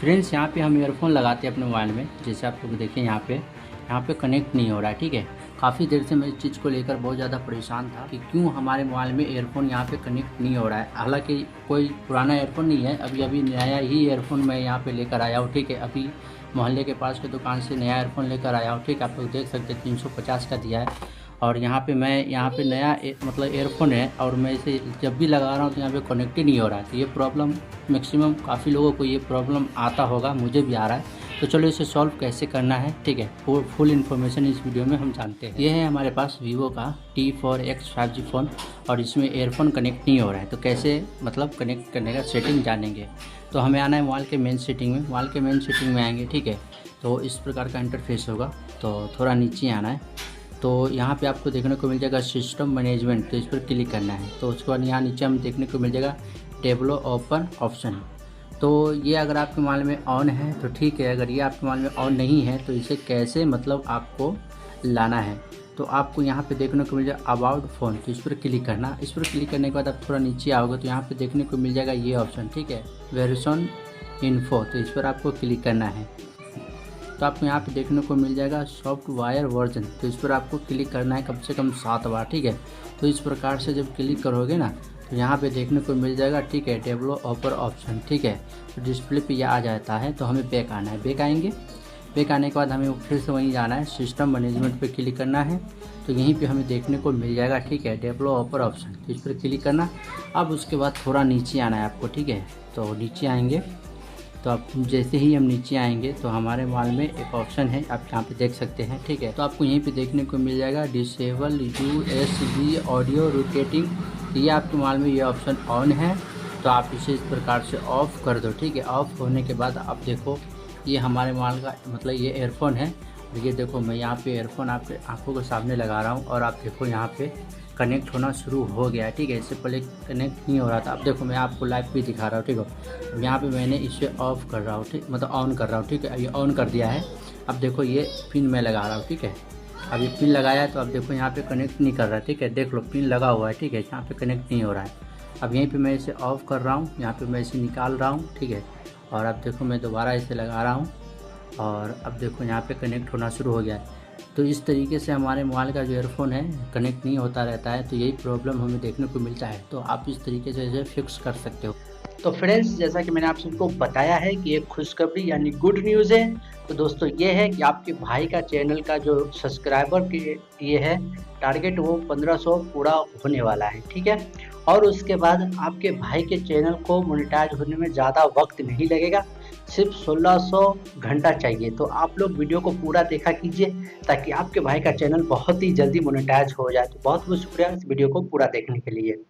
Friends यहाँ पे हम ईयरफ़ोन लगाते हैं अपने मोबाइल में, जैसे आप लोग देखें यहाँ पे कनेक्ट नहीं हो रहा है, ठीक है। काफ़ी देर से मैं इस चीज़ को लेकर बहुत ज़्यादा परेशान था कि क्यों हमारे मोबाइल में ईयरफ़ोन यहाँ पे कनेक्ट नहीं हो रहा है। हालांकि कोई पुराना ईयरफ़ोन नहीं है, अभी नया ही ईयरफ़ोन मैं यहाँ पे लेकर आया हूँ, ठीक है। अभी मोहल्ले के पास की दुकान से नया ईयरफ़ोन लेकर आया हूँ, ठीक है। आप लोग देख सकते हैं 350 का दिया है। और यहाँ पे नया मतलब ईयरफ़ोन है और मैं इसे जब भी लगा रहा हूँ तो यहाँ पे कनेक्ट ही नहीं हो रहा है। तो ये प्रॉब्लम मैक्सिमम काफ़ी लोगों को ये प्रॉब्लम आता होगा, मुझे भी आ रहा है। तो चलो इसे सॉल्व कैसे करना है, ठीक है। फुल इन्फॉर्मेशन इस वीडियो में हम जानते हैं। ये है हमारे पास वीवो का T4X 5G फ़ोन और इसमें ईयरफ़ोन कनेक्ट नहीं हो रहा है। तो कैसे मतलब कनेक्ट करने का सेटिंग जानेंगे। तो हमें आना है मोबाइल के मेन सेटिंग में, मोबाइल के मेन सेटिंग में आएंगे, ठीक है। तो इस प्रकार का इंटरफेस होगा। तो थोड़ा नीचे आना है, तो यहाँ पे आपको देखने को मिल जाएगा सिस्टम मैनेजमेंट, तो इस पर क्लिक करना है। तो उसके बाद यहाँ नीचे हमें देखने को मिल जाएगा टेबलो ओपन ऑप्शन। तो ये अगर आपके मोबाइल में ऑन है तो ठीक है, अगर ये आपके मोबाइल में ऑन नहीं है तो इसे कैसे मतलब आपको लाना है। तो आपको यहाँ पे देखने को मिल जाएगा अबाउट फ़ोन, तो इस पर क्लिक करना। इस पर क्लिक करने के बाद आप थोड़ा नीचे आओगे तो यहाँ पे देखने को मिल जाएगा ये ऑप्शन, ठीक है, वर्जन इन्फो, तो इस पर आपको क्लिक करना है। तो आपको यहाँ पे देखने को मिल जाएगा सॉफ्टवेयर वर्जन, तो इस पर आपको क्लिक करना है कम से कम 7 बार, ठीक है। तो इस प्रकार से जब क्लिक करोगे ना तो यहाँ पे देखने को मिल जाएगा, ठीक है, टेबलो ऑपर ऑप्शन, ठीक है। तो डिस्प्ले पे यह आ जाता है। तो हमें बैक आना है, बैक आएंगे। बैक आने के बाद हमें फिर से वहीं जाना है, सिस्टम मैनेजमेंट पे क्लिक करना है। तो यहीं पे हमें देखने को मिल जाएगा, ठीक है, टेबलो ऑपर ऑप्शन, तो इस पर क्लिक करना। अब उसके बाद थोड़ा नीचे आना है आपको, ठीक है। तो नीचे आएंगे, तो आप जैसे ही हम नीचे आएंगे तो हमारे मोबाइल में एक ऑप्शन है, आप यहाँ पे देख सकते हैं, ठीक है। तो आपको यहीं पे देखने को मिल जाएगा डिसेबल USB ऑडियो रोटेटिंग। ये आपके मोबाइल में ये ऑप्शन ऑन है, तो आप इसे इस प्रकार से ऑफ़ कर दो, ठीक है। ऑफ़ होने के बाद आप देखो ये हमारे मोबाइल का मतलब ये ईयरफ़ोन है। और ये देखो मैं यहाँ पे ईयरफ़ोन आपके आँखों के सामने लगा रहा हूँ और आप देखो यहाँ पे कनेक्ट होना शुरू हो गया है, ठीक है। इससे पहले कनेक्ट नहीं हो रहा था। अब देखो मैं आपको लाइव भी दिखा रहा हूँ, ठीक है। अब यहाँ पे मैंने इसे ऑफ़ कर रहा हूँ, ठीक, मतलब ऑन कर रहा हूँ, ठीक है। अब ये ऑन कर दिया है। अब देखो ये पिन मैं लगा रहा हूँ, ठीक है। अब ये पिन लगाया है तो अब देखो यहाँ पे कनेक्ट नहीं कर रहा है, ठीक है। देख लो पिन लगा हुआ है, ठीक है, यहाँ पे कनेक्ट नहीं हो रहा है। अब यहीं पे मैं इसे ऑफ़ कर रहा हूँ, यहाँ पे मैं इसे निकाल रहा हूँ, ठीक है। और अब देखो मैं दोबारा इसे लगा रहा हूँ और अब देखो यहाँ पे कनेक्ट होना शुरू हो गया है। तो इस तरीके से हमारे मोबाइल का जो ईयरफ़ोन है कनेक्ट नहीं होता रहता है। तो यही प्रॉब्लम हमें देखने को मिलता है। तो आप इस तरीके से इसे फिक्स कर सकते हो। तो फ्रेंड्स, जैसा कि मैंने आप सबको बताया है कि एक खुशखबरी यानी गुड न्यूज़ है। तो दोस्तों ये है कि आपके भाई का चैनल का जो सब्सक्राइबर के ये है टारगेट, वो 1500 पूरा होने वाला है, ठीक है। और उसके बाद आपके भाई के चैनल को मोनेटाइज होने में ज़्यादा वक्त नहीं लगेगा, सिर्फ 1600 घंटा चाहिए। तो आप लोग वीडियो को पूरा देखा कीजिए ताकि आपके भाई का चैनल बहुत ही जल्दी मोनेटाइज हो जाए। तो बहुत बहुत शुक्रिया इस वीडियो को पूरा देखने के लिए।